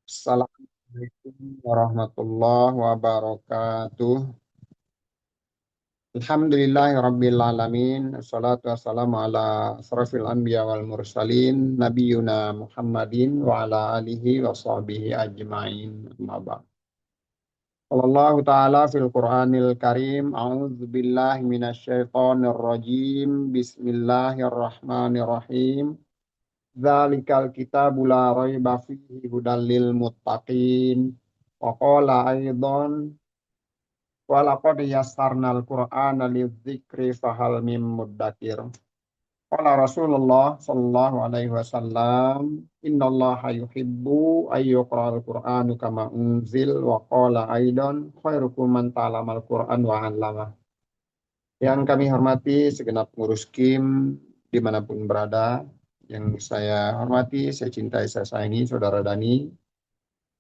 Assalamualaikum warahmatullahi wabarakatuh. Alhamdulillahirabbil alamin. Wassalatu wassalamu ala asrofil anbiya wal mursalin nabiyuna Muhammadin wa ala alihi wa sahbihi ajmain. Amma ba'd. Allah Ta'ala fil Qur'anil Karim. A'udzu billahi minasyaitonir rajim. Bismillahirrahmanirrahim. Dzalikal kitabu la raiba fihi hudal lil muttaqin. Wa qala aidan wa laqad yassarnal Qur'ana lidzikri fahal mim muddakir. Qala Rasulullah sallallahu alaihi wasallam, innallaha yuhibbu ayyuqra'al Qur'anu kama unzil wa qala aidan khairukum man ta'allamal Qur'an wa 'allama. Yang kami hormati segenap pengurus KIM dimanapun berada, yang saya hormati, saya cintai, saya sayangi Saudara Dani.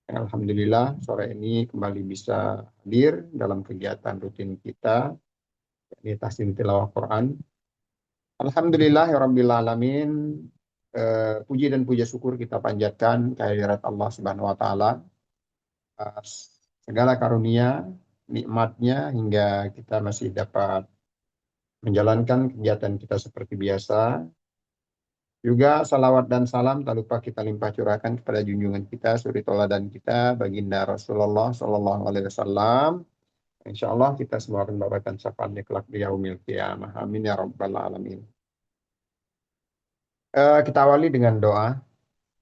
Yang Alhamdulillah sore ini kembali bisa hadir dalam kegiatan rutin kita, yakni tahsin tilawah Quran. Alhamdulillahirabbil alamin. Puji dan puja syukur kita panjatkan kehadirat Allah Subhanahu wa taala atas segala karunia, nikmatnya hingga kita masih dapat menjalankan kegiatan kita seperti biasa. Juga salawat dan salam tak lupa kita limpah curahkan kepada junjungan kita, suri toladan kita, baginda Rasulullah Sallallahu Alaihi Wasallam. Insya Allah kita semua akan mendapatkan syafaatnya kelak di yaumil qiyamah. Amin ya rabbal alamin. Kita awali dengan doa.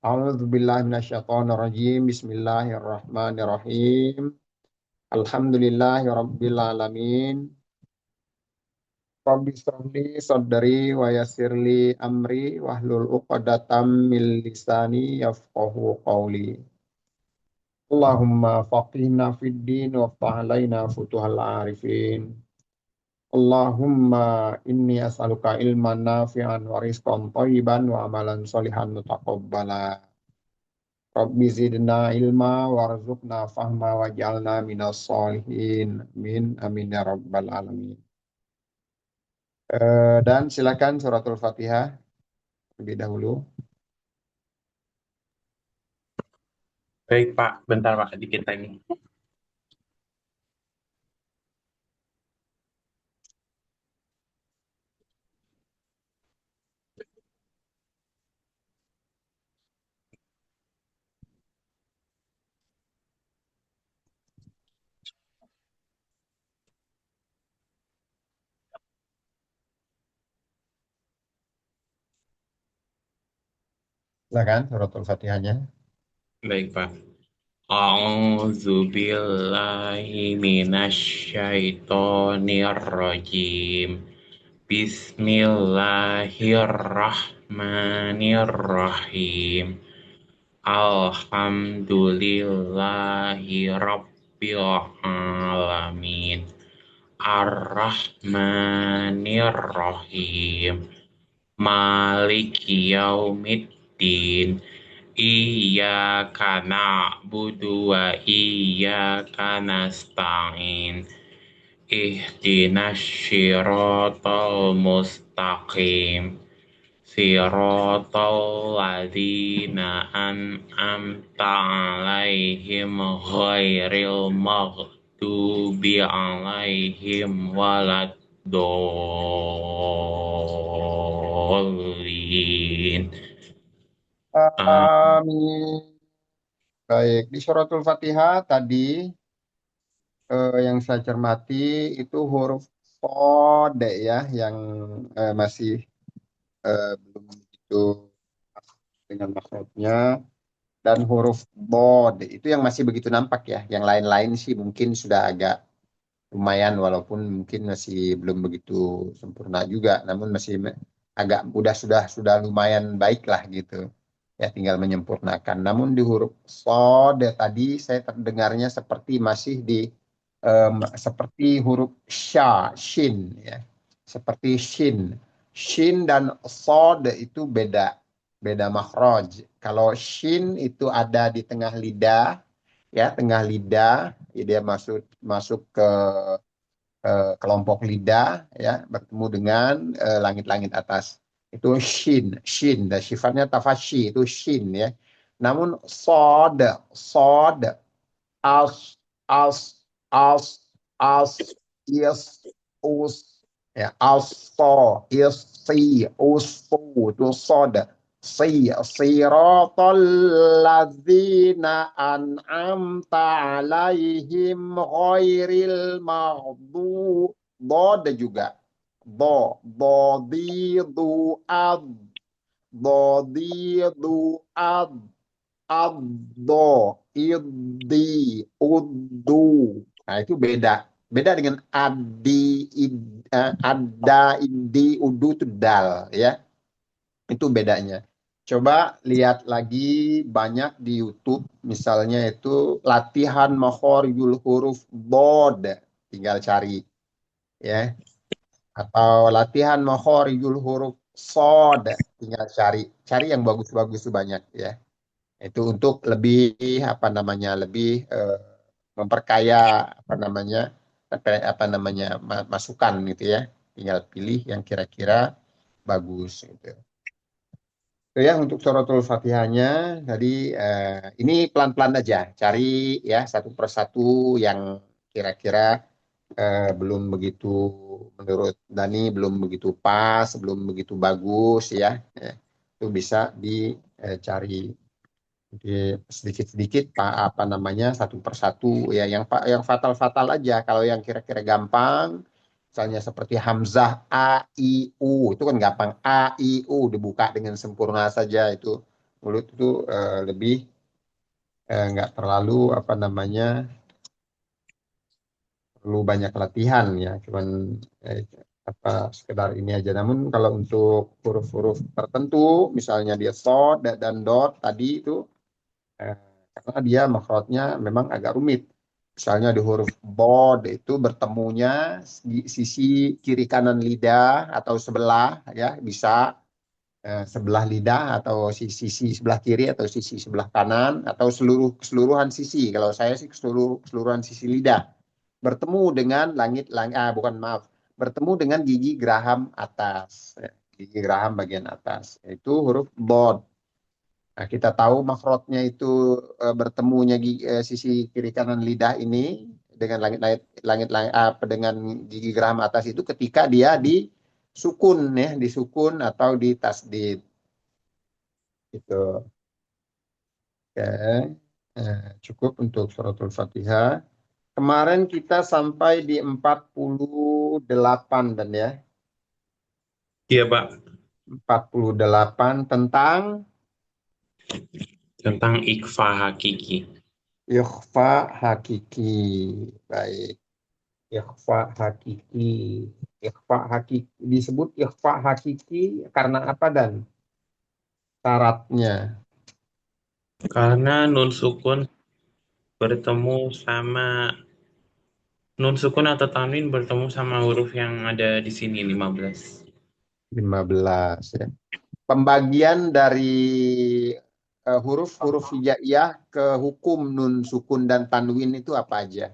A'udzubillahi minasyaitonirrajim. Bismillahirrahmanirrahim. Alhamdulillahi rabbil alamin. Rabbi shrahli sadri wa yassirli amri wahlul 'uqdatam min lisani yafqahu qawli. Allahumma faqihna fid din wa fa'alaina futuhal arifin. Allahumma inni as'aluka ilman nafi'an wa rizqan thayyiban wa amalan sholihan mutaqabbala. Rabbi zidna ilma warzuqna fahma waj'alna minas sholihin. Amin amin ya rabbal alamin. Dan silakan suratul Fatihah lebih dahulu. Baik Pak, bentar Pak, dikit lagi. Silakan suratul Fatihahnya. Baik Pak. A'udzu billahi minasyaitonir rajim. Bismillahirrahmanirrahim. Alhamdulillahi rabbil alamin. Ar-Rahmanir-Rahim. Maliki yaumiddin. Iyyaka na'budu wa iyyaka nasta'in. Ihdinas syiratal mustaqim. Siratal ladzina an'amta 'alaihim ghairil maghdubi 'alaihim waladdallin. Amin. Baik, di suratul Fatihah tadi yang saya cermati itu huruf Qad ya yang masih belum begitu pas dengan makhrajnya, dan huruf Bod itu yang masih begitu nampak ya. Yang lain-lain sih mungkin sudah agak lumayan walaupun mungkin masih belum begitu sempurna juga, namun masih agak sudah lumayan baik lah gitu. Ya tinggal menyempurnakan. Namun di huruf Shod tadi saya terdengarnya seperti masih di seperti huruf shin ya. Seperti shin. Shin dan Shod itu beda, beda makhraj. Kalau shin itu ada di tengah lidah, ya tengah lidah, ya, dia masuk masuk ke kelompok lidah, ya bertemu dengan langit-langit atas, itu shin dan sifatnya tafashi, itu shin ya. Namun sod, sod, as, as, as, as, is, us, ya, aso, isi, usfu, itu sod. Siratal ladzina an'amta alaihim ghairil maghdubi. Bod juga. Dodidu ad, dodidu ad, addo, iddi, uddu. Nah, itu beda. Beda dengan ada, indi, udu itu dal, ya. Itu bedanya. Coba lihat lagi banyak di YouTube, misalnya itu latihan makhorijul huruf bod, tinggal cari, ya. Atau latihan makhorijul huruf sod, tinggal cari. Cari yang bagus-bagus itu banyak, ya. Itu untuk lebih apa namanya, lebih memperkaya apa namanya, apa namanya masukan gitu ya. Tinggal pilih yang kira-kira bagus gitu. Itu ya untuk suratul Fatihahnya. Jadi ini pelan-pelan aja, cari ya satu persatu yang kira-kira belum begitu, menurut Dani belum begitu pas, belum begitu bagus ya. Ya. Itu bisa dicari sedikit-sedikit pak apa namanya satu persatu ya, yang fatal-fatal aja. Kalau yang kira-kira gampang, misalnya seperti Hamzah A I U, itu kan gampang. A I U dibuka dengan sempurna saja, itu mulut itu lebih nggak terlalu apa namanya, perlu banyak latihan ya, cuman eh, apa sekedar ini aja. Namun kalau untuk huruf-huruf tertentu, misalnya dia sod dan dot tadi itu, Eh, karena dia makrotnya memang agak rumit. Misalnya di huruf bod itu bertemunya di sisi kiri kanan lidah atau sebelah, ya bisa sebelah lidah atau sisi sebelah kiri atau sisi sebelah kanan atau keseluruhan sisi. Kalau saya sih keseluruhan sisi lidah bertemu dengan bukan, maaf, bertemu dengan gigi geraham atas, gigi geraham bagian atas, itu huruf bod. Nah, kita tahu makrotnya itu bertemunya sisi kiri kanan lidah ini dengan langit apa dengan gigi geraham atas itu ketika dia disukun ya, disukun atau di tasdid gitu. Oke. Cukup untuk suratul Fatihah. Kemarin kita sampai di 48 dan ya, Iya, Pak. 48 tentang Tentang ikhfa hakiki. ikhfa hakiki. Baik. Ikhfa hakiki. Ikhfa hakiki disebut ikhfa hakiki karena apa dan syaratnya? Karena nun sukun bertemu sama nun sukun atau tanwin bertemu sama huruf yang ada di sini 15. 15 ya. Pembagian dari huruf-huruf hijaiyah ke hukum nun sukun dan tanwin itu apa aja?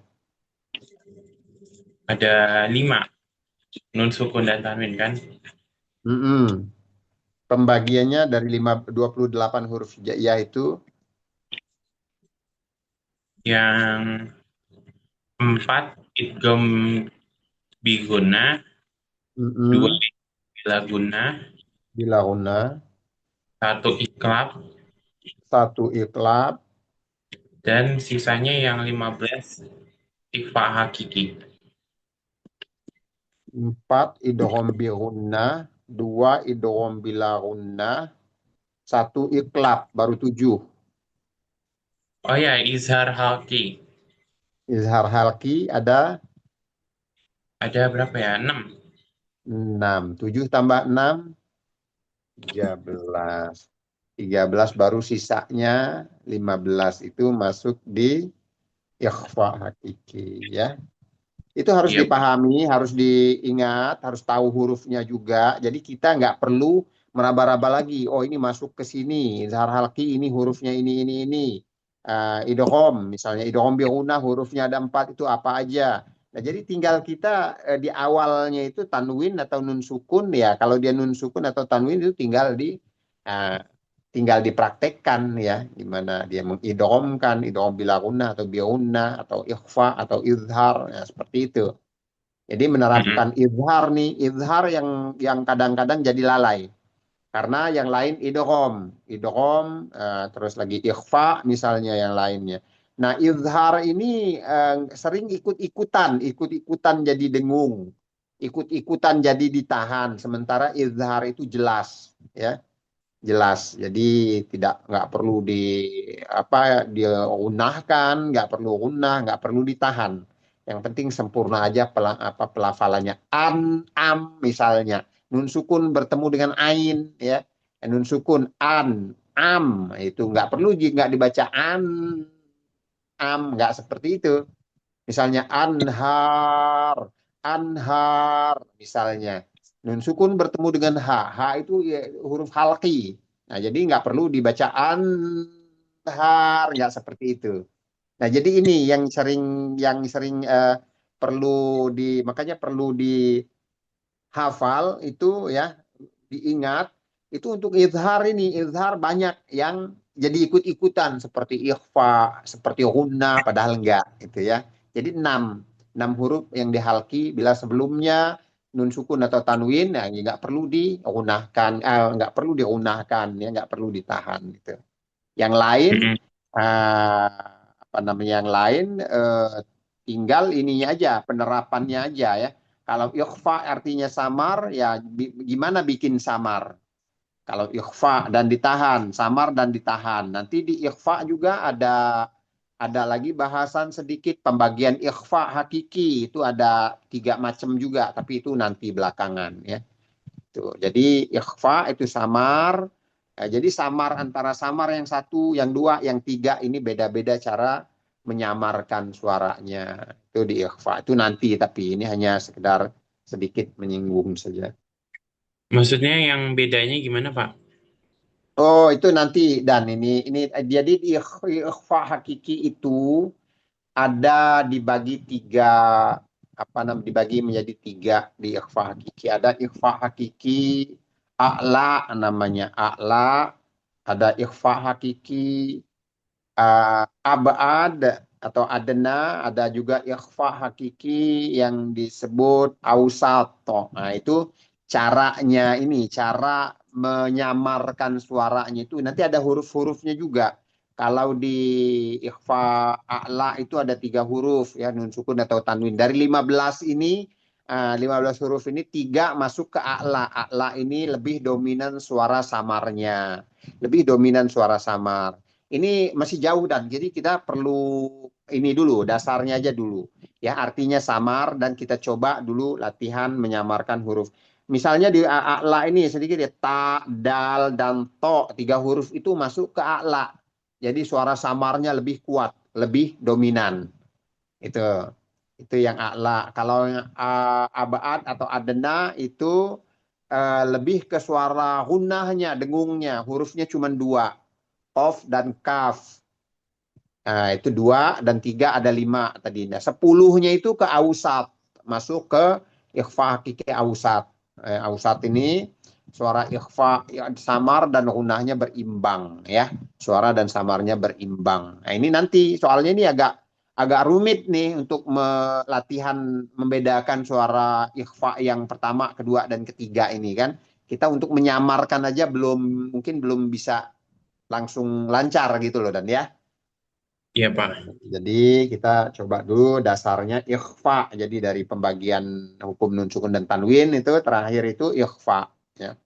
Ada 5 nun sukun dan tanwin kan? Mm-mm. Pembagiannya dari 28 huruf hijaiyah itu. Yang 4 idgham biguna, 2 Mm-mm. bilaguna, Bila guna, 1 iklab, satu iklab, dan sisanya yang 15 ikhfa hakiki. 4 idgham bi gunnah, 2 idgham bila gunnah, satu iklab, baru 7. Oh ya, izhar halki. Izhar halki ada Ada berapa ya? 6. 6. 7 tambah 6, 13. 13 baru sisanya 15 itu masuk di ikhfa hakiki ya. Itu harus Iya, dipahami, harus diingat, harus tahu hurufnya juga. Jadi kita nggak perlu meraba-raba lagi. Oh, ini masuk ke sini. Izhar halki ini hurufnya ini. Idgham, misalnya idgham bi gunnah hurufnya ada 4 itu apa aja. Nah, jadi tinggal kita di awalnya itu tanwin atau nun sukun ya. Kalau dia nun sukun atau tanwin itu tinggal di tinggal dipraktekkan ya, gimana dia mengidghamkan, idgham bila gunnah atau bi gunnah atau ikhfa atau izhar, ya, seperti itu. Jadi Mm-mm. menerapkan izhar nih, izhar yang kadang-kadang jadi lalai. Karena yang lain idgham, idgham, terus lagi ikhfa misalnya yang lainnya. Nah, izhar ini sering ikut-ikutan jadi dengung, ikut-ikutan jadi ditahan. Sementara izhar itu jelas, ya, jelas. Jadi nggak perlu apa diunahkan, nggak perlu unah, nggak perlu ditahan. Yang penting sempurna aja pelafalannya. Am misalnya. Nun sukun bertemu dengan ain, ya. Nun sukun am itu nggak perlu nggak dibaca nggak seperti itu. Misalnya anhar misalnya. Nun sukun bertemu dengan ha itu ya, huruf halqi. Nah, jadi nggak perlu dibaca anhar, nggak seperti itu. Nah, jadi ini yang sering perlu makanya perlu dihafal itu ya, diingat itu untuk izhar ini. Izhar banyak yang jadi ikut-ikutan seperti ikhfa, seperti gunnah padahal enggak gitu ya. Jadi enam huruf yang dihalki bila sebelumnya nun sukun atau tanwin, ya nggak perlu digunahkan, nggak perlu digunahkan ya, nggak perlu ditahan gitu. Yang lain Mm-mm. apa namanya, yang lain tinggal ininya aja, penerapannya aja ya. Kalau ikhfa artinya samar, ya gimana bikin samar? Kalau ikhfa dan ditahan, samar dan ditahan. Nanti di ikhfa juga ada lagi bahasan sedikit pembagian ikhfa hakiki. Itu ada 3 macam juga, tapi itu nanti belakangan ya. Tuh. Jadi ikhfa itu samar. Jadi samar antara samar yang satu, yang dua, yang tiga ini beda-beda cara menyamarkan suaranya. Itu di ikhfa. Itu nanti, tapi ini hanya sekedar sedikit menyinggung saja. Maksudnya yang bedanya gimana, Pak? Oh, itu nanti dan ini jadi di ikhfa hakiki itu ada dibagi tiga, apa namanya, dibagi menjadi tiga di ikhfa hakiki. Ada ikhfa hakiki a'la, namanya a'la, ada ikhfa hakiki abad atau adna, ada juga ikhfa hakiki yang disebut ausato. Nah, itu caranya, ini cara menyamarkan suaranya itu nanti ada huruf-hurufnya juga. Kalau di ikhfa a'la itu ada 3 huruf ya, nun sukun atau tanwin. Dari 15 ini, 15 huruf ini 3 masuk ke a'la. A'la ini lebih dominan suara samarnya. Lebih dominan suara samar. Ini masih jauh dan jadi kita perlu ini dulu, dasarnya aja dulu. Ya, artinya samar dan kita coba dulu latihan menyamarkan huruf. Misalnya di a'la ini sedikit ya, ta, dal, dan to, 3 huruf itu masuk ke a'la. Jadi suara samarnya lebih kuat, lebih dominan. Itu itu yang a'la. Kalau yang abad atau adena itu lebih ke suara gunnahnya, dengungnya. Hurufnya cuma 2, qaf dan kaf. Nah, itu 2 dan 3 ada 5 tadi. Nah, 10-nya itu ke ausat, masuk ke ikhfa hakiki ausat. Ausat ini suara ikhfa ya, samar dan gunahnya berimbang ya. Suara dan samarnya berimbang. Nah, ini nanti soalnya ini agak agak rumit nih untuk latihan membedakan suara ikhfa yang pertama, kedua, dan ketiga ini kan. Kita untuk menyamarkan aja mungkin belum bisa langsung lancar gitu loh dan ya. Iya, Pak. Jadi kita coba dulu dasarnya ikhfa. Jadi dari pembagian hukum nun sukun dan tanwin itu terakhir itu ikhfa. Ya.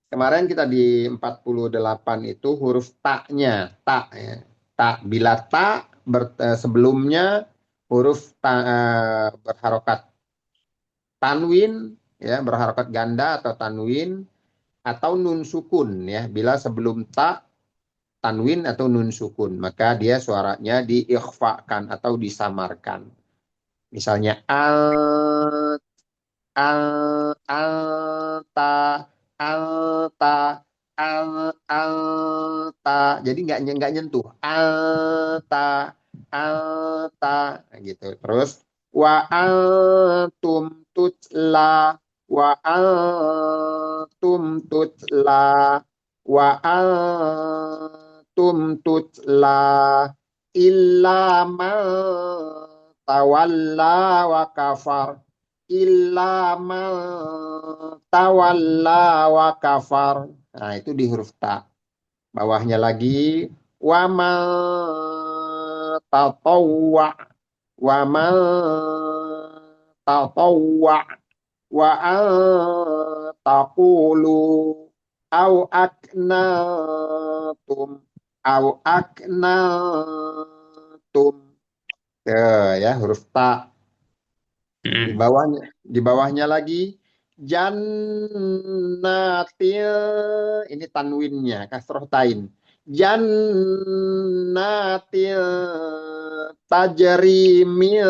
Kemarin kita di 48 itu huruf ta-nya, ta ya. Ta, bila ta sebelumnya huruf berharokat tanwin ya, berharokat ganda atau tanwin atau nun sukun ya. Bila sebelum ta tanwin atau nun sukun, maka dia suaranya diikhfakan atau disamarkan. Misalnya alta, alta, alta. Jadi nggak nyentuh. Alta gitu. Terus wa altum tutla, wa altum tutla. wa antum tutla illa man tawalla wa kafar illa man tawalla wa kafar. Nah, itu di huruf ta. Bawahnya lagi wa ma tatawwa wa ma tatawwa wa an taqulu au aknatum au aknatum. Ya, huruf ta. Di Mm. bawahnya di bawahnya lagi jannatil, ini tanwinnya kasroh tain. Jannatil tajri min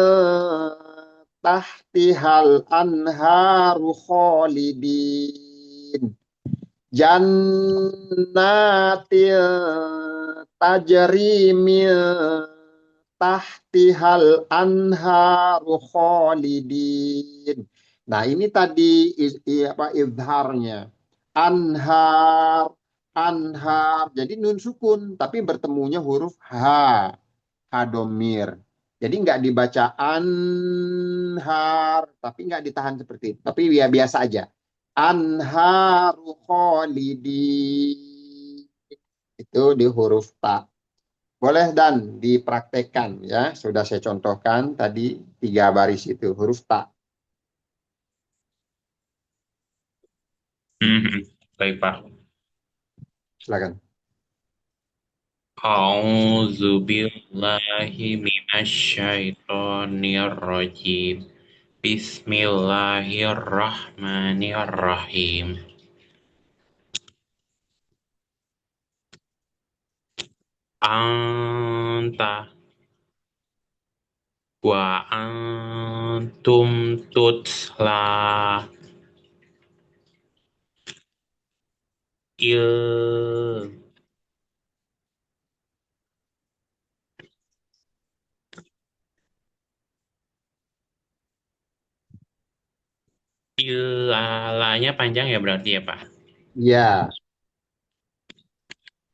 tahtihal anharu khalidin. Jannatil tajri min tahtihal anharu khalidin. Nah, ini tadi apa izharnya. Anhar, anhar. Jadi nun sukun, tapi bertemunya huruf H, H domir. Jadi nggak dibaca anhar, tapi nggak ditahan seperti itu. Tapi ya biasa aja. Anharu khalidin. Itu di huruf ta. Boleh dan dipraktekkan ya. Sudah saya contohkan tadi 3 baris itu huruf ta. Mm. Baik, Pak. Silakan. A'udzu billahi minasyaitonir rajim. Bismillahirrahmanirrahim. Anta wa antum tutla il ilalanya panjang ya berarti ya Pak. Ya,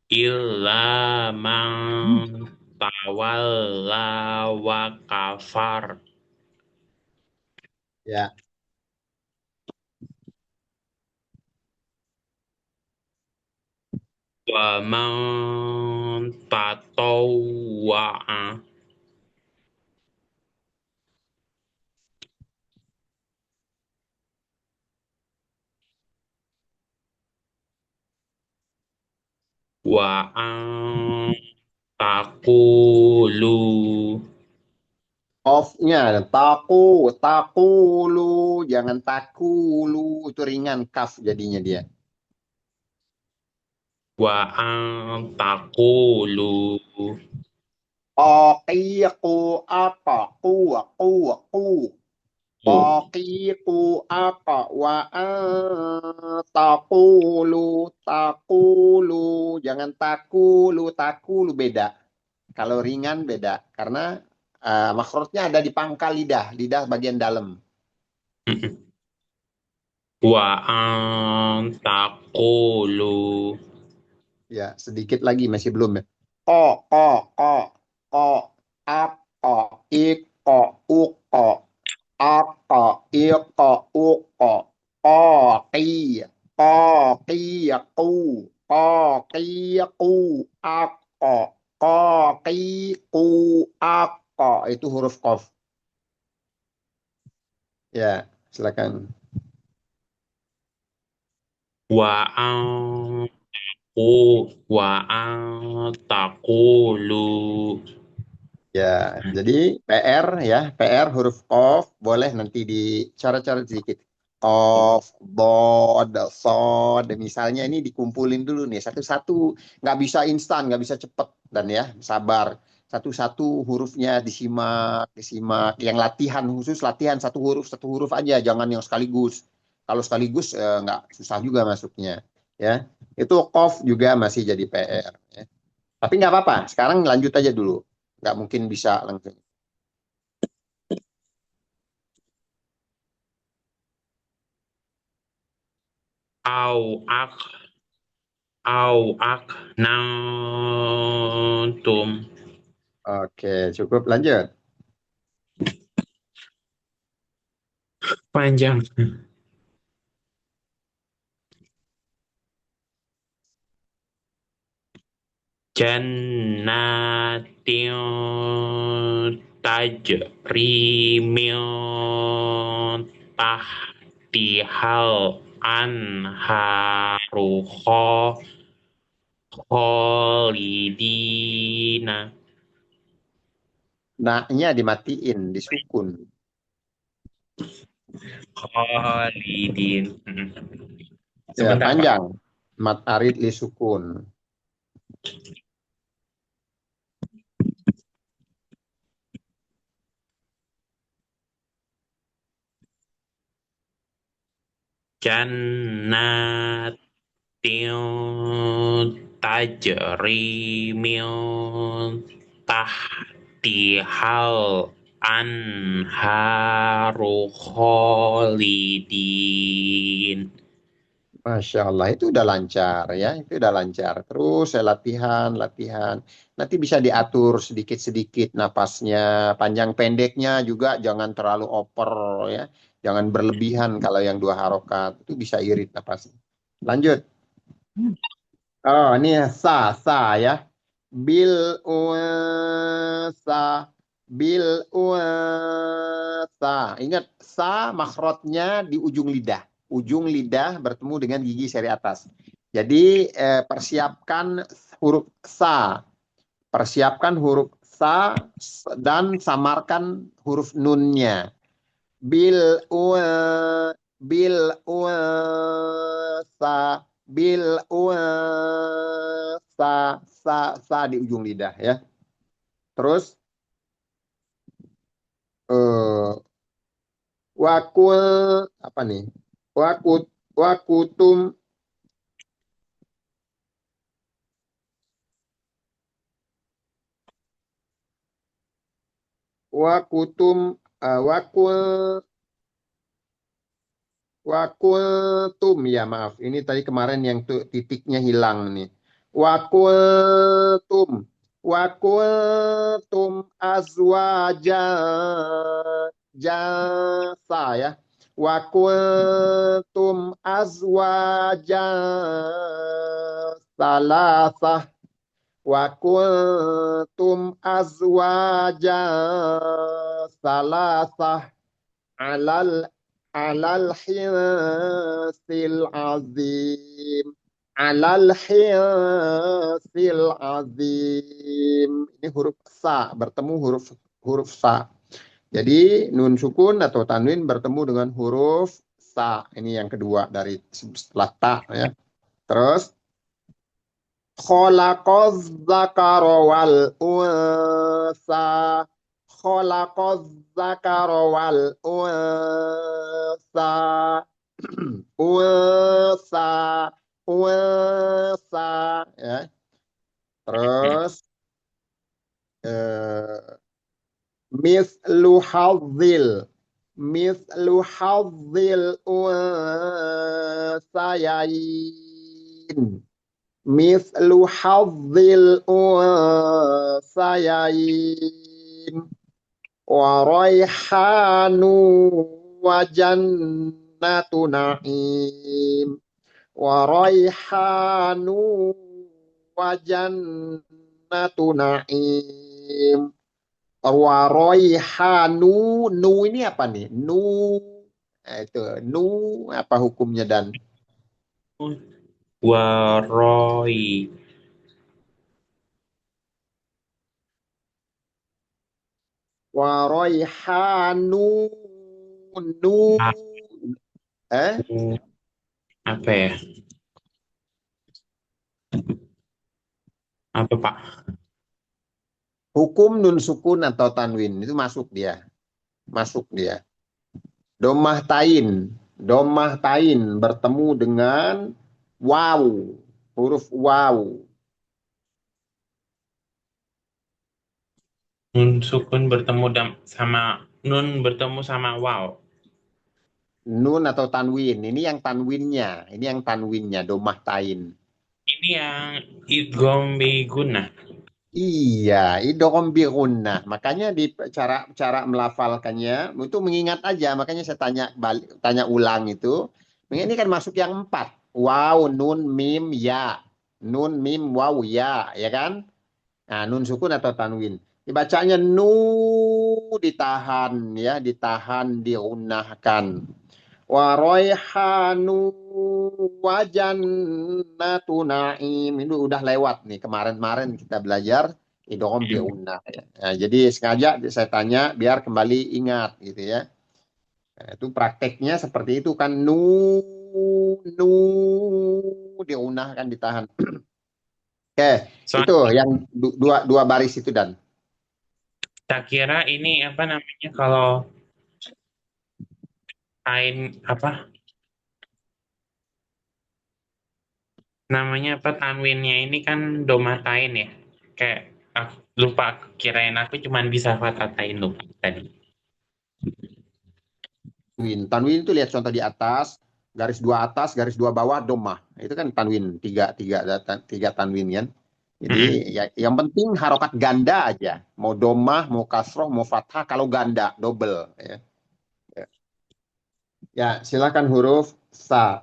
Illa man tawalla wa kafar ya. wa man tatawwa'a wa an taqulu Off-nya takulu, jangan takulu, itu ringan kaf jadinya dia. wa an taqulu Taqiqu apa? Ku. Taqiqu apa? Wa taqulu, jangan takulu beda. Kalau ringan beda karena makrotnya ada di pangkal lidah, lidah bagian dalam. wa an taqulu Ya, sedikit lagi masih belum ya. Ko, ko, ko, ko, ako, iko, uko, ako, iko, uko, ko, ki, ko, ki, ku, ko, ki, ku, ako, ko, ki, ku, ako. Itu huruf kof. Ya, silakan. wa an ku wa an taqulu Ya, jadi PR ya, PR huruf Qaf boleh nanti dicoret-coret sedikit. Qaf, Dod, Sod, misalnya ini dikumpulin dulu nih satu-satu, nggak bisa instan, nggak bisa cepet dan ya sabar. Satu-satu hurufnya disimak, disimak. Yang latihan khusus latihan satu huruf aja, jangan yang sekaligus. Kalau sekaligus nggak susah juga masuknya. Ya, itu Qaf juga masih jadi PR. Ya. Tapi nggak apa-apa. Sekarang lanjut aja dulu. Nggak mungkin bisa langsung. au ak Au aknantum. Oke, cukup lanjut. Panjang. Jannatin tajri min tahtihal anharu kholidina. Nah-nya dimatiin, disukun. Kholidin. Ya, Sebentar, Pak. panjang. Mat arid li sukun. Jannatin tajri min tahtihal anharu kholidin. Masya Allah, itu udah lancar ya, itu udah lancar. Terus saya latihan, latihan. Nanti bisa diatur sedikit-sedikit napasnya, panjang pendeknya juga jangan terlalu over ya. Jangan berlebihan kalau yang dua harokat, itu bisa irit napasnya. Lanjut. Oh, ini sa ya. Bil unsa, bil unsa. Ingat, sa makhrotnya di ujung lidah. Ujung lidah bertemu dengan gigi seri atas. Jadi persiapkan huruf sa. Persiapkan huruf sa dan samarkan huruf nunnya. Bil bil unsa, bil unsa, sa di ujung lidah ya. Terus eh wakul apa nih? Wakut wakutum wakutum wakul wakultum ya maaf. Ini tadi kemarin yang tuh titiknya hilang nih. Wakultum wakultum azwaja jasa ya. Wakultum azwaja salasah. Wakultum azwaja salasah alal alal hinsil azim, alal hinsil azim. Ini huruf sa bertemu huruf huruf sa. Jadi nun sukun atau tanwin bertemu dengan huruf sa. Ini yang kedua dari setelah ta ya. Terus khalaqaz zakara wal unsa, khalaqaz zakara wal unsa, unsa, unsa ya. Terus eh, mislu hadzil, mislu hadzil unsayain, mislu hadzil unsayain, wa raihanu wa jannatu na'im, wa raihanu wa jannatu na'im, wa raihanu, nu ini apa nih? Nu, itu nu apa hukumnya dan Waroi. wa raihanu nu eh Apa ya? Apa, Pak? hukum nun sukun atau tanwin itu masuk dia, masuk dia. Domah tain bertemu dengan waw, huruf waw. Nun sukun bertemu sama nun bertemu sama waw. Nun atau tanwin, ini yang tanwinnya, ini yang tanwinnya domah tain. ini yang idgham biguna. Iya, idgham bi gunnah. Makanya di cara cara melafalkannya itu mengingat aja. Makanya saya tanya balik, tanya ulang itu. Ini kan masuk yang empat. Waw, nun, mim, ya. Nun, mim, waw, ya. Ya kan? Nah, nun sukun atau tanwin. Dibacanya nu ditahan ya, ditahan, diunahkan. Wa royhanu wa jannatu naim. Ini udah lewat nih. Kemarin-kemarin kita belajar idgham bi gunnah ya. Nah, jadi sengaja saya tanya biar kembali ingat gitu ya. Nah, itu prakteknya seperti itu kan nu diunahkan ditahan. Oke, itu Soalnya yang dua dua baris itu dan tak kira ini apa namanya kalau kain apa namanya apa tanwinnya ini kan domatain ya. Kayak aku lupa kirain aku cuman bisa fatatain lupa tadi. tanwin. Tanwin itu lihat contoh di atas, garis dua bawah, domah. Itu kan tanwin, tiga tanwin kan. Jadi Mm-mm. ya, yang penting harokat ganda aja. Mau domah, mau kasroh, mau fathah, kalau ganda, double. Ya, ya silakan huruf sa.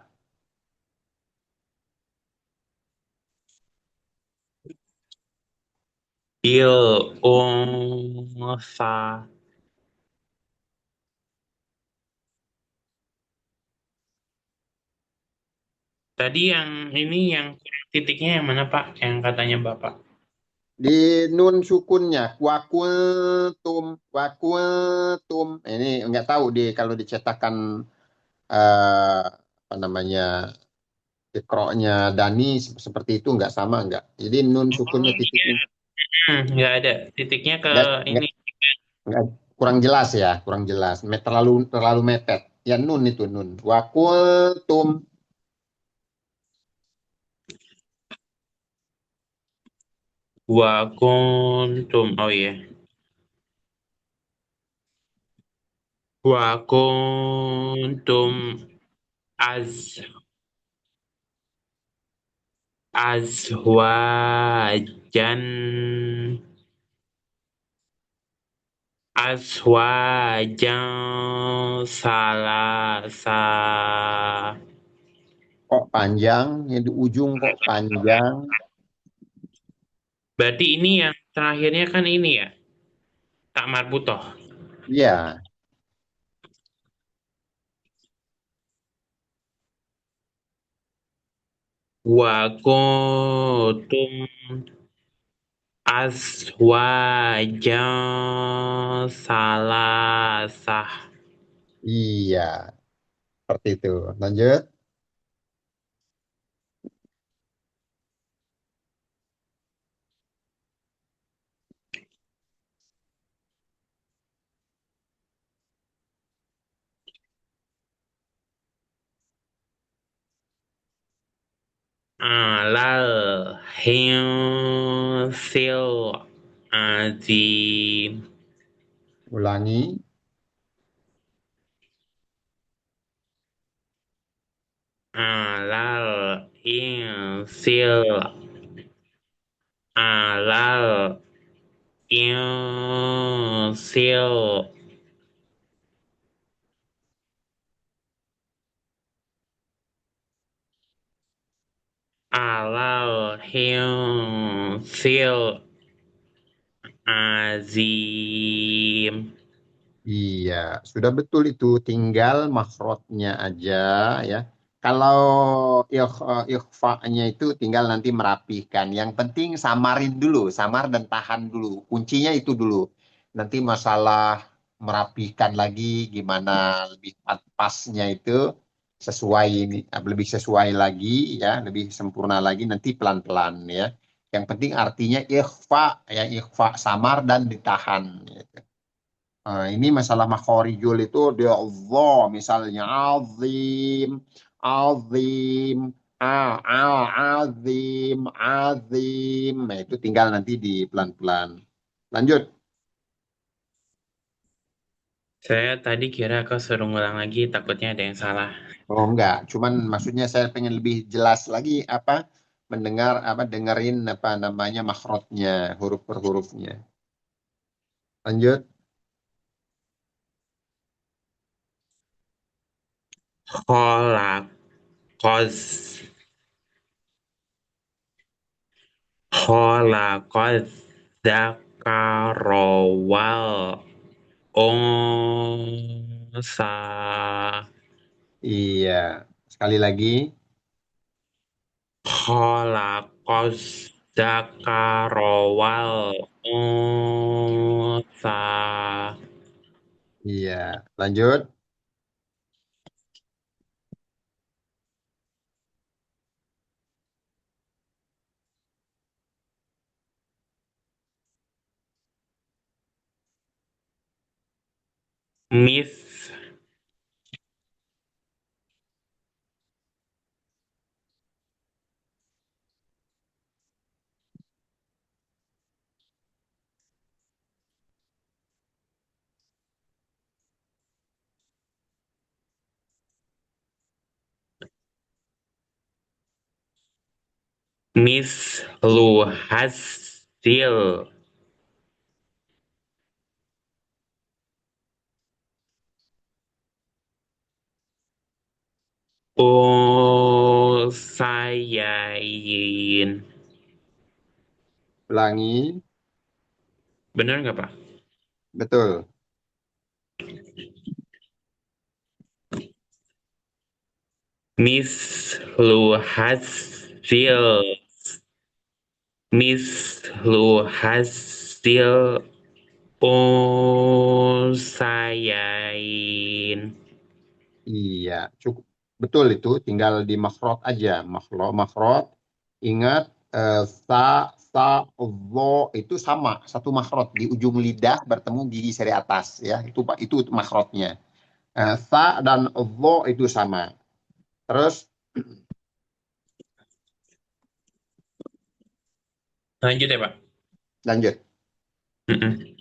Il unsa. Tadi yang ini yang kurang titiknya yang mana Pak? Yang katanya Bapak. Di nun sukunnya, wakultum, wakultum. Ini nggak tahu di kalau dicetakan apa namanya ikroknya Dani seperti itu nggak sama nggak? Jadi nun sukunnya titiknya Nggak ada titiknya ke nggak ini. nggak kurang jelas ya, kurang jelas. Terlalu terlalu mepet. Ya nun itu nun. Wakultum. Wa kuntum. Oh iya. Wa kuntum az azwajan azwajan salasa. Kok panjang? Yang di ujung kok panjang? Berarti ini yang terakhirnya kan ini ya, tak marbutoh. Iya. Wa kuntum azwajan salasah. Iya. Seperti itu. Lanjut. Alal hinsil azim. Ulangi. Alal insil alal insil alal hinsil azim. Iya, sudah betul itu. Tinggal makhrajnya aja ya. Kalau ikhfa-nya itu tinggal nanti merapihkan. Yang penting samarin dulu, samar dan tahan dulu. Kuncinya itu dulu. Nanti masalah merapihkan lagi gimana lebih pasnya itu sesuai ini, lebih sesuai lagi ya, lebih sempurna lagi nanti pelan-pelan ya. Yang penting artinya ikhfa ya, ikhfa samar dan ditahan. Gitu. Nah, ini masalah makhorijul itu dia Allah misalnya azim, azim, azim, azim. Nah, itu tinggal nanti di pelan-pelan. Lanjut. Saya tadi kira kau suruh ngulang lagi, takutnya ada yang salah. Oh enggak, cuman maksudnya saya pengen lebih jelas lagi apa mendengar apa dengerin apa namanya makhrajnya, huruf per hurufnya. Lanjut. Kholaqos Kholaqos Dzakara wal Unsa. Iya. Sekali lagi. Kholaqos Dzakara wal Unsa. Iya. Lanjut. Mis Mislu hasil Usayain. Ulangi. Bener nggak, Pak? Betul. Mislu hasil Mislu hasil Usayain. Iya. Cukup. Betul itu. Tinggal di makhraj aja. Makhraj. Ingat sa, sa, zo itu sama. Satu makhraj. Di ujung lidah bertemu gigi seri atas. Ya. Itu makhrajnya. Sa dan zo itu sama. Terus Lanjut ya, Pak. lanjut. Mm-mm.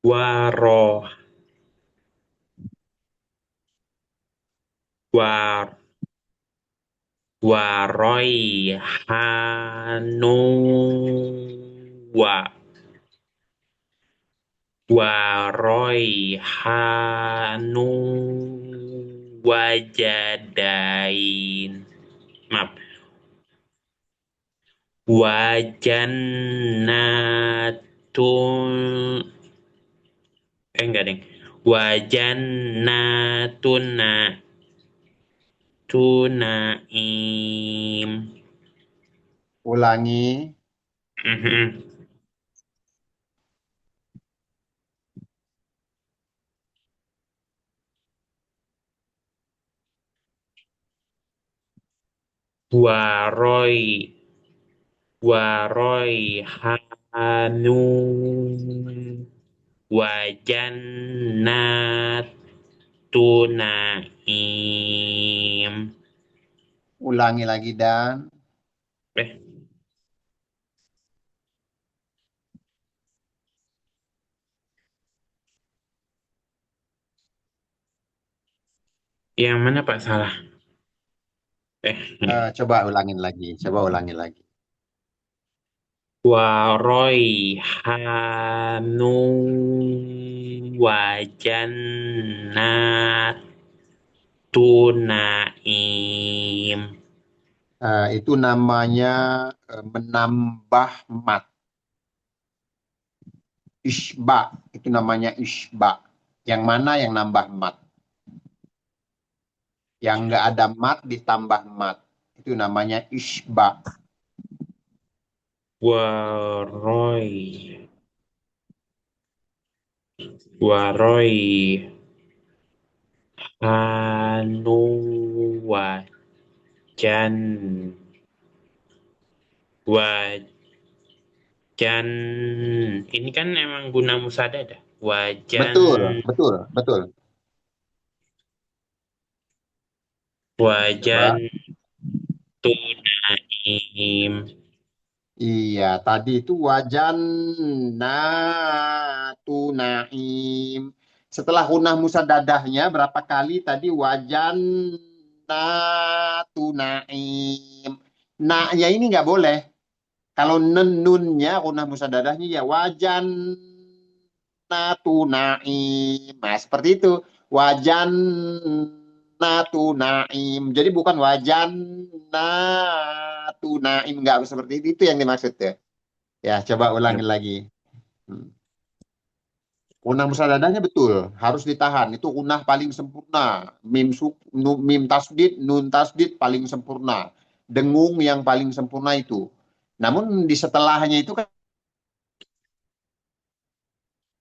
Waro war Waroihanu wa Waroihanu wajadain. Maaf. Wajannatun. Enggak, deng. Wajannatuna tunaim. Ulangi. Mhm. Waroi Waroihanu Wajannatunaim. Ulangi lagi dan Eh, yang mana Pak salah? Ini. coba ulangin lagi. Coba ulangi lagi. Waroihanu Wajannatunaim. Itu namanya menambah mat. Isba. Itu namanya isba. Yang mana yang nambah mat? Yang nggak ada mat ditambah mat. Itu namanya isba. Waroi. Waroi. Anu wajan. Wajan. Ini kan emang guna musada dah. Wajan. Betul, betul, betul. Wajan Coba. tunaim. Iya, tadi itu wajan naim. Setelah hunah musa dadahnya berapa kali tadi wajan naim. Naknya ini nggak boleh. Kalau nunnya hunah musa dadahnya ya wajan naim. Nah, seperti itu. Wajan naim. Jadi bukan wajan naim. Nggak harus seperti itu. Itu yang dimaksud ya. Ya, coba ulangi lagi. Hmm. Unah musadadahnya betul, harus ditahan. Itu unah paling sempurna. Mim tasdid, nun tasdid paling sempurna. Dengung yang paling sempurna itu. Namun di setelahnya itu kan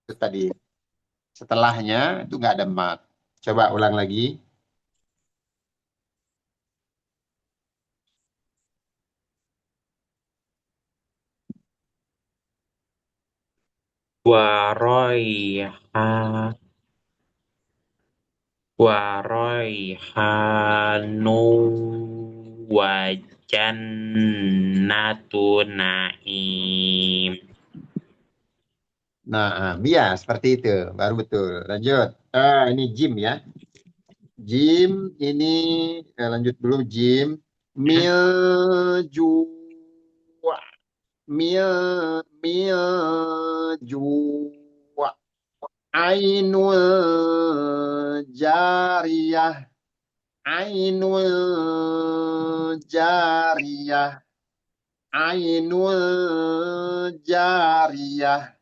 itu tadi. Setelahnya itu nggak ada mat. Coba ulang lagi. Waroi. Waraihanu wajan naim. Nah, ya seperti itu. Baru betul. Lanjut. Ini Jim ya. Jim ini lanjut dulu Jim. Milju mil jua ainul jariyah ainul jariyah ainul jariyah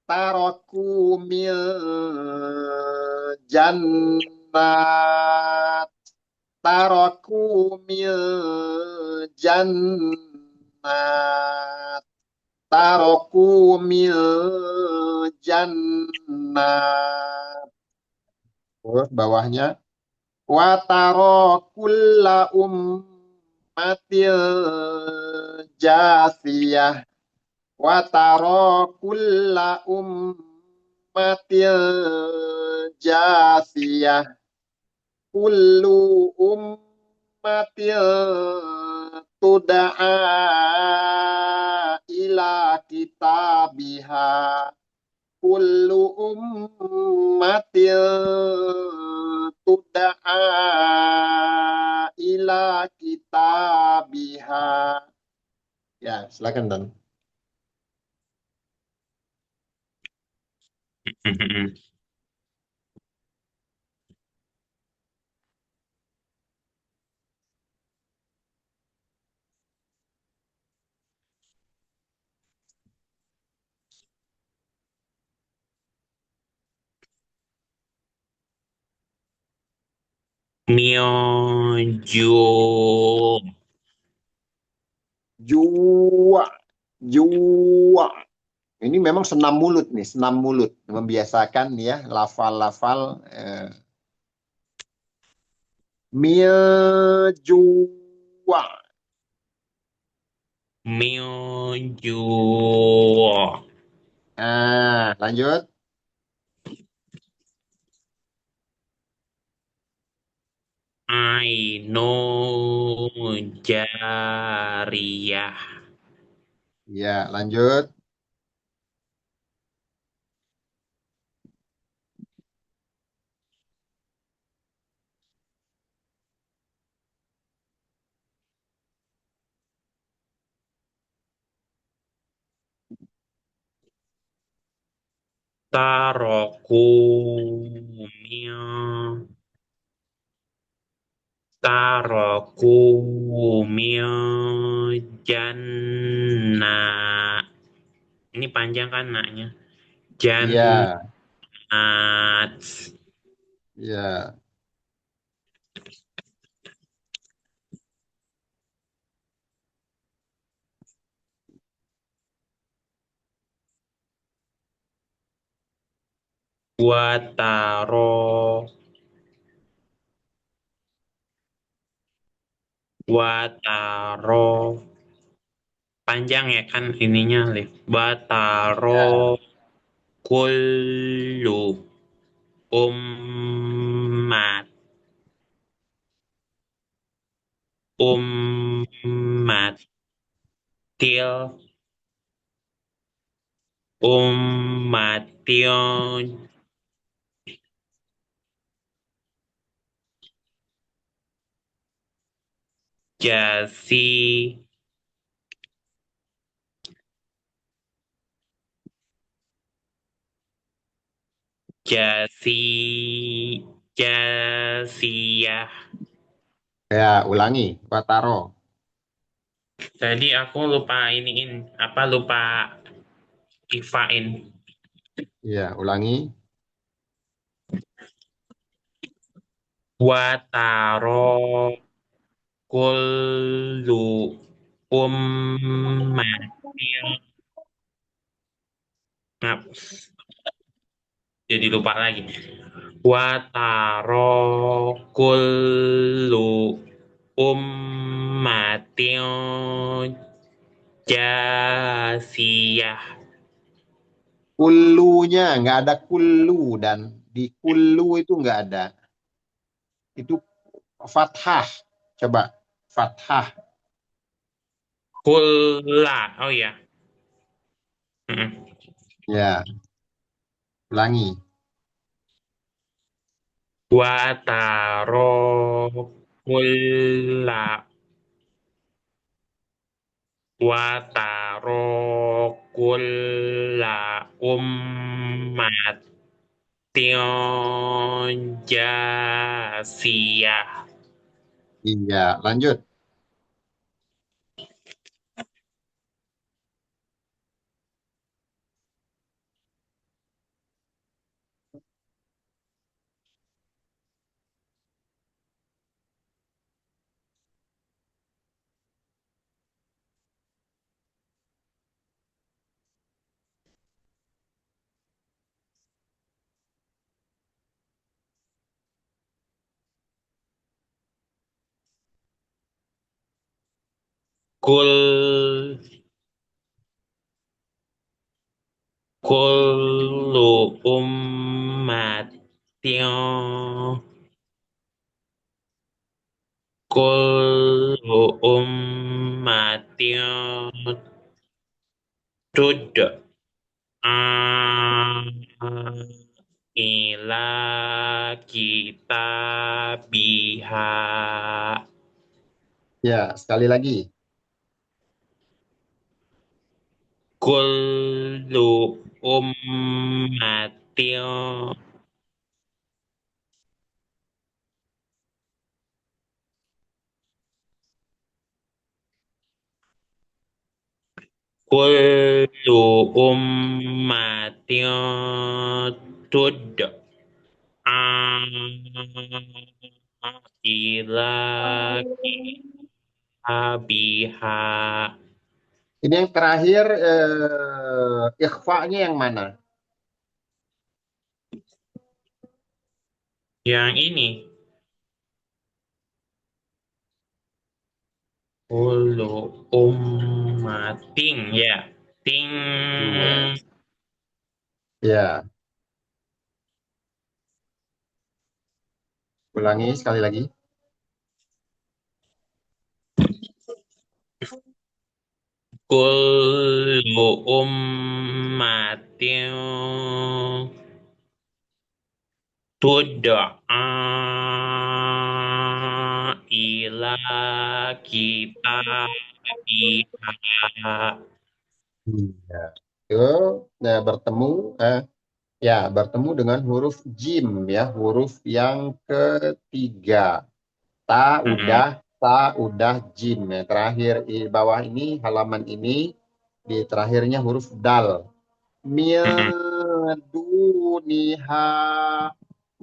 taroku mil jannat taroku mil jannat taroku mil jannah. Terus bawahnya wa taro kulla ummatil jasiyah wa taro kulla ummatil jasiyah kullu ummatil tud'a ila kitabiha kullu ummatil tud'a ila kitabiha. Ya, silakan Dan. Miojo. Jua, jua. Ini memang senam mulut nih, senam mulut. Membiasakan ya, lafal-lafal. Jua. Miojo. Lanjut. Aino jariyah. Ya, lanjut. Taroku mio. Taroku mio janna. Ini panjang kan naknya. Iya, Jannat. iya. Wataro. Wataro. Panjang ya kan ininya, Liv. Wataro Ya. kullu ummat. Ummatil. Ummatil. Jasi. Jasi. Jasiyah. Ya, ulangi. Wataro. Tadi aku lupa iniin. Apa lupa ifain. Ya, ulangi. Wataro kullu ummatin. Nah, jadi lupa lagi. Wataro kullu ummatin jasiyah. Kullunya nggak ada kullu dan di kullu itu nggak ada. Itu fathah. Coba fathah. Kulla. Oh ya. Mm-mm. Ya, ulangi. Wataro kulla. Wataro kulla ummatin jasiyah. Iya, lanjut. Kul kullu ummatin kullu ummatin tud ila kitabiha. Ya, sekali lagi. Kullu ummatin kullu ummatin tud'a ila kitabiha. Ini yang terakhir ikhfa-nya yang mana? Yang ini kullu ummatin ya. Ting. Iya. Ya, ulangi sekali lagi. Kullu ummatin tud'a ila kitabiha. Iya. Itu bertemu bertemu dengan huruf jim ya, huruf yang ketiga. Ta Mm-mm. udah, ta udah jim ya. Terakhir di bawah ini halaman ini di terakhirnya huruf dal. Mil Mm-mm. duniha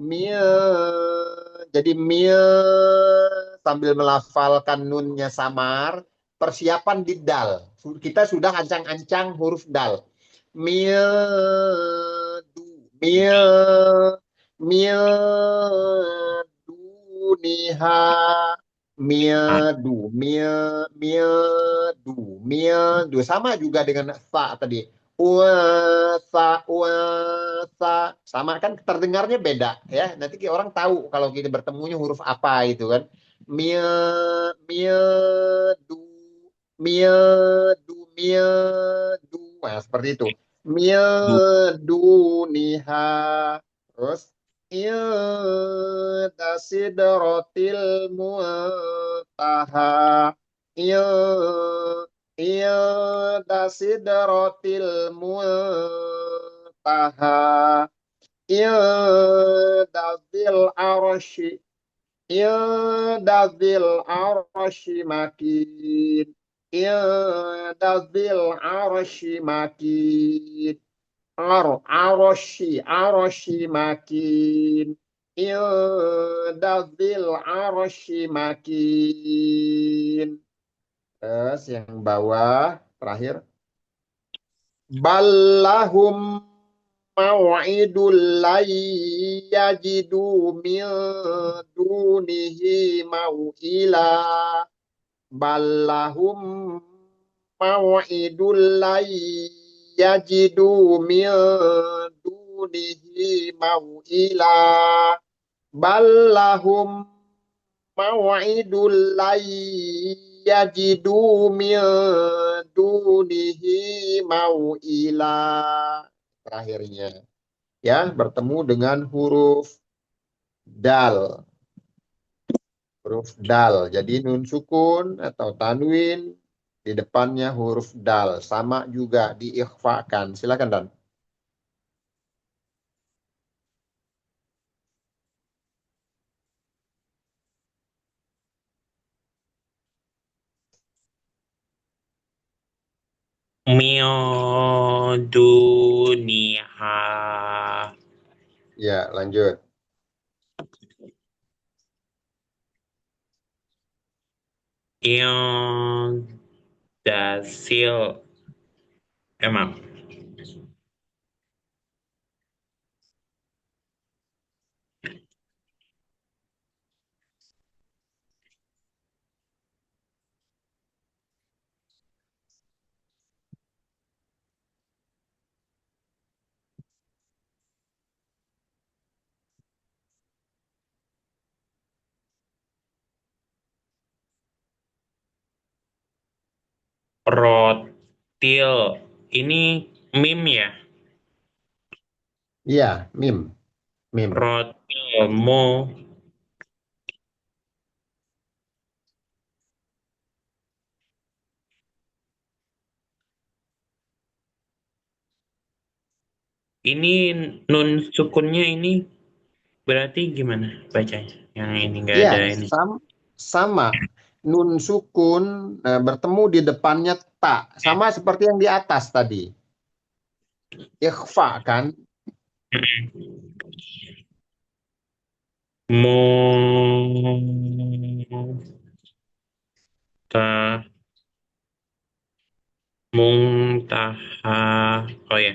mil. Jadi mil sambil melafalkan nunnya samar, persiapan di dal. Kita sudah ancang-ancang huruf dal. Mil Mil mil duniha Ah, mildu sama juga dengan sa tadi. Sa sama kan terdengarnya beda ya. Nanti kayak orang tahu kalau kita bertemunya huruf apa itu kan. Mil mildu mildu. Nah, seperti itu. du, Milduniha. Terus inda sidratil muntaha. Inda sidratil muntaha. Inda zil arshi. Inda zil arshi makin. Inda zil arshi makin. Aroshi makin. Indazil aroshi makin. Terus yang bawah terakhir. Ballahum mau'idul yajidu min dunihi mau'ila. Ballahum mau'idul yajidu min dunihi mau'ila. Ballahum mau'idul yajidu min dunihi mau'ila. Terakhirnya ya bertemu dengan dal huruf dal. Jadi nun sukun atau tanwin di depannya huruf dal sama juga diikhfakan. Silakan Dan. duniha. Ya, lanjut. Dasil. Maaf. Rotil. Ini mim ya? Iya, mim. Mim. Rotil. Ini nun sukunnya ini berarti gimana bacanya? Yang ini nggak Iya, ada ini. sama. Nun sukun bertemu di depannya ta. Sama seperti yang di atas tadi. Ikhfa kan? Muntah, muntaha. Oh ya.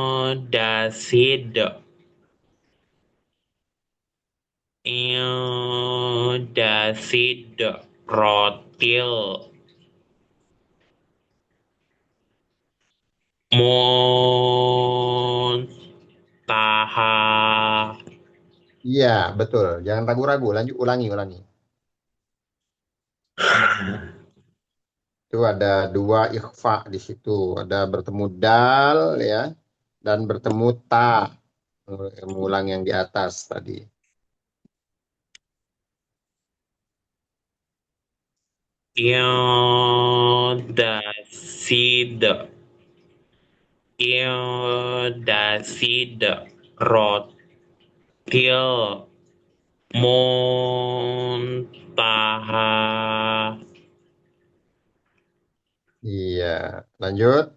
Iodasid. Iodasid. Rotil. Muntaha. Iya, betul. Jangan ragu-ragu. Lanjut, ulangi. Itu ada dua ikhfa di situ. Ada bertemu dal ya dan bertemu ta. Mengulang yang di atas tadi. Iodasid. Iodasid. Rotil. Muntaha. Iya, lanjut.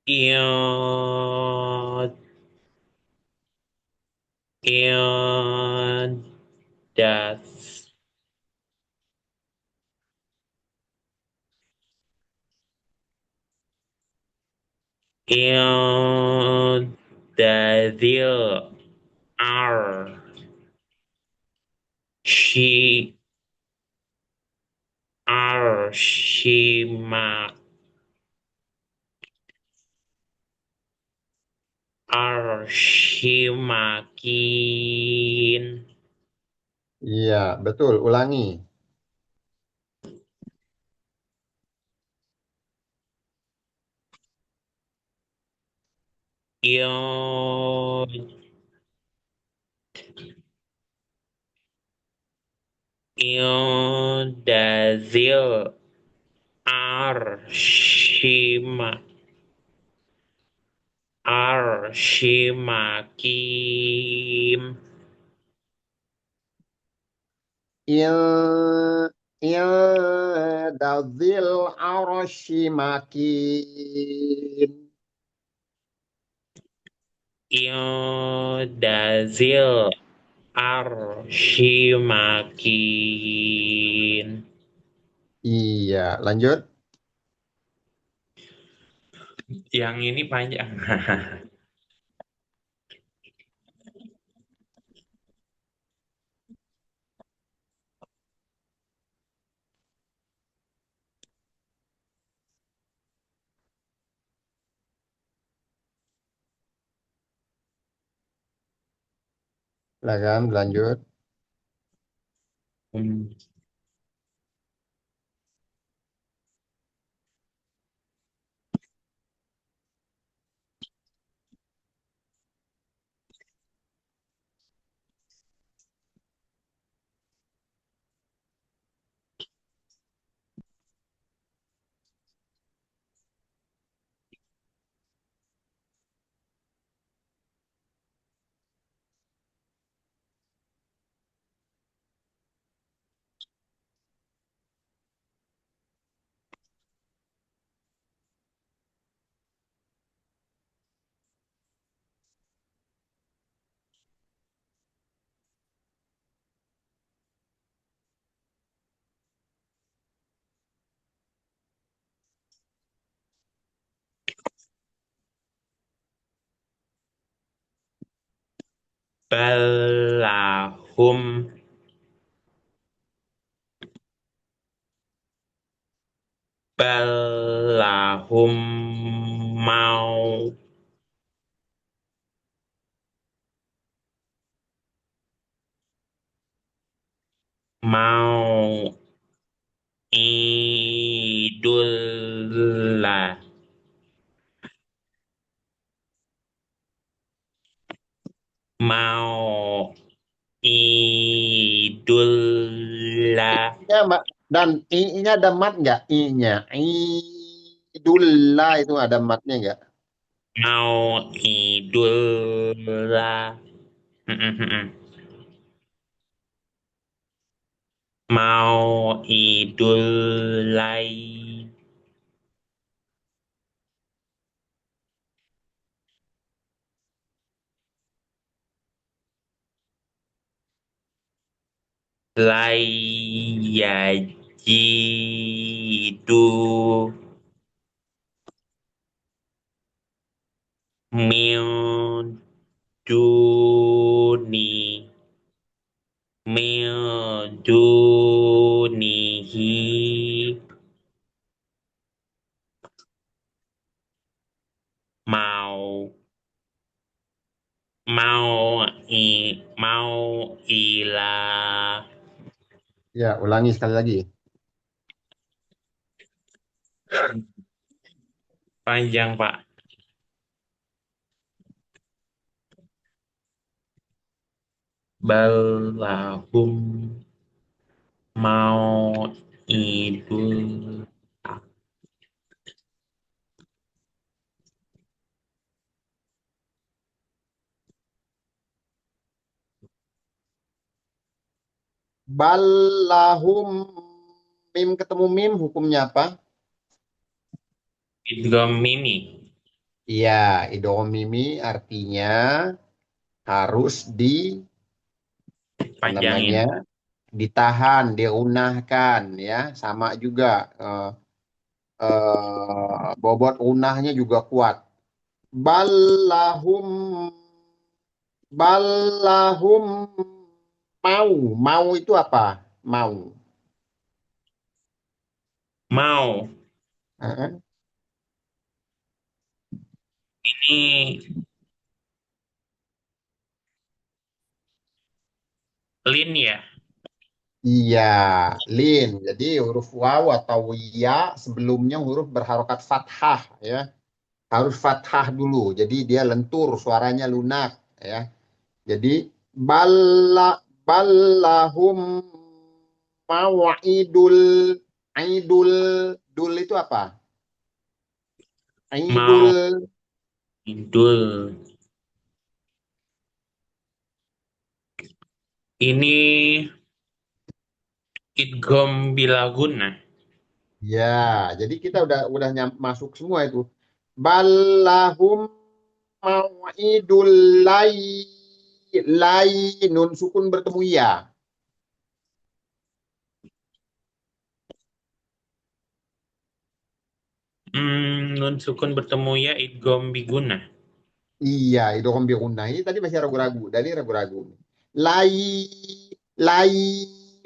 iod, iodas, iodazil, ar, shi, arshima, arshimakin, Iya, betul. Ulangi. iod, iodazil, arshima, arshimakim, Il dazil arashimakin. iodazil, arshimakin. Iya, lanjut. Yang ini panjang. Silakan, lanjut. Hmm. Balahum, balahum mau, mau idullah, mau idullah, Ya, Mbak. Dan I-nya ada mat nggak? I-nya. Idullah itu ada matnya nggak? mau idullah. Mau idul yajidu min duni min dunihi mau mau mau ilah. Ya, ulangi sekali lagi. Panjang Pak. Balahum mau idul. Balahum mim ketemu mim hukumnya apa? Idgham mimi. Iya, idomimi artinya harus apa namanya, Panjangin. ditahan, diunahkan ya, sama juga bobot unahnya juga kuat. Balahum balahum mau itu apa? Mau. Mau. Heeh. Ini lin ya. Iya, lin. Jadi huruf waw atau ya sebelumnya huruf berharokat fathah ya. Harus fathah dulu. Jadi dia lentur, suaranya lunak ya. Jadi balla ballahum mawa'idul idul dul itu apa? Idul Mau. Idul. Ini idgham bilaguna. ya. Jadi kita udah masuk semua itu. Ballahum mawa'idul lai lai nun sukun bertemu ya. Nun sukun bertemu ya idgham biguna. Iya, itu Nah, ini tadi masih ragu-ragu. Dan ini ragu-ragu. Lai, lai,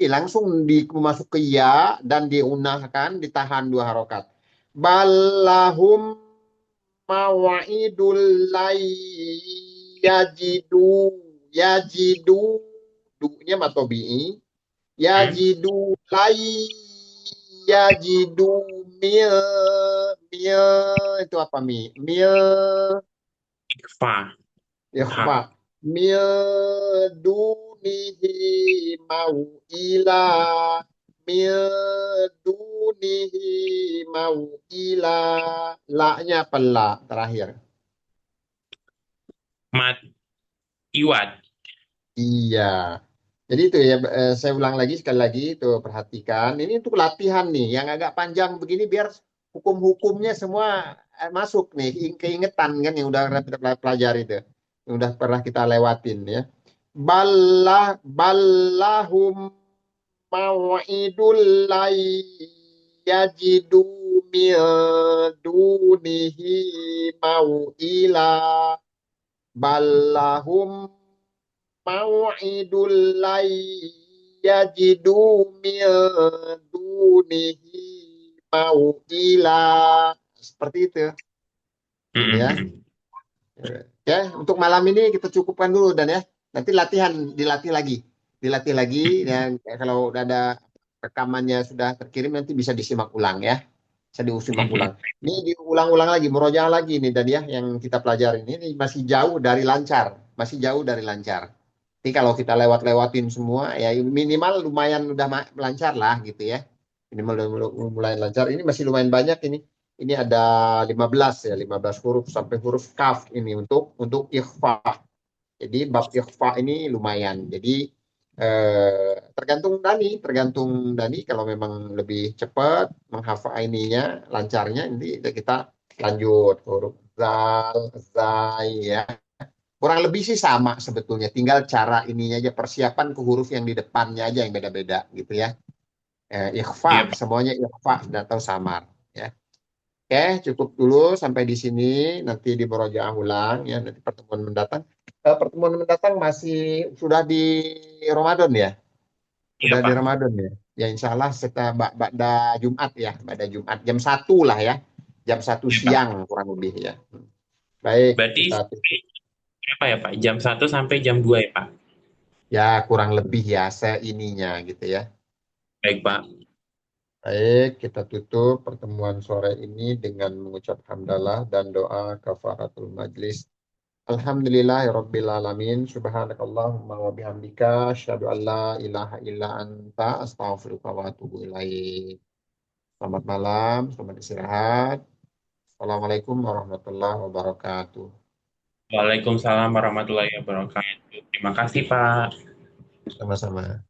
langsung masuk ke ya dan diunahkan, ditahan dua harokat. Balahum mawaidul lai yajidu, yajidu, dunya matobi'i, Hmm? yajidu lai, yajidu mil, mil, itu apa mil Ikhfa. ikhfa Hak. min dunihi mau ila min dunihi mau ila la-nya pela terakhir. Mat. Iwat. Iya. Jadi itu ya, saya ulang lagi sekali lagi itu perhatikan. Ini untuk latihan nih, yang agak panjang begini biar hukum-hukumnya semua masuk nih, keingetan kan yang udah kita pelajari itu, yang udah pernah kita lewatin ya. Ballahum maw'idul lai yajidu min dunihi mau'ila ballahum mau'idul lai yajidu min dunihi mau'ila seperti itu ini ya. Mm-mm. Ya, untuk malam ini kita cukupkan dulu dan ya. Nanti latihan, dilatih lagi. Dilatih lagi dan kalau udah ada rekamannya sudah terkirim nanti bisa disimak ulang ya. Bisa diusimak Mm-mm. ulang. Ini diulang-ulang lagi, murojaah lagi nih dan ya yang kita pelajari ini masih jauh dari lancar, masih jauh dari lancar. Jadi kalau kita lewat-lewatin semua ya minimal lumayan udah lancar lah gitu ya. Minimal udah mulai lancar. Ini masih lumayan banyak ini. Ini ada 15 ya, 15 huruf sampai huruf kaf ini untuk ikhfa. Jadi bab ikhfa ini lumayan. Jadi tergantung Dani kalau memang lebih cepat menghafal ininya, lancarnya nanti kita lanjut huruf zal, zai ya. Kurang lebih sih sama sebetulnya, tinggal cara ininya aja persiapan ke huruf yang di depannya aja yang beda-beda gitu ya. Ikhfa Iya, Pak. semuanya ikhfa atau samar ya. Oke, cukup dulu sampai di sini. Nanti di Borojaah ulang ya. Nanti pertemuan mendatang. Pertemuan mendatang masih sudah di Ramadan ya. Iya, Sudah di Pak. Ramadan ya. Ya insya Allah setelah Ba'da Jumat ya. Ba'da Jumat jam satu lah ya. Jam satu Iya, Pak. siang kurang lebih ya. Baik, Berarti kita sampai tutup. berapa ya, Pak? Jam 1 sampai jam 2 ya, Pak? Ya kurang lebih ya seininya gitu ya. Baik, Pak. Baik, kita tutup pertemuan sore ini dengan mengucap hamdalah dan doa kafaratul majlis. Alhamdulillahirabbil alamin. Subhanakallahumma wa bihamdika asyhadu an la ilaha illa anta astaghfiruka wa atubu ilaik. Selamat malam, selamat istirahat. Assalamualaikum warahmatullahi wabarakatuh. Waalaikumsalam warahmatullahi wabarakatuh. Terima kasih, Pak. Sama-sama.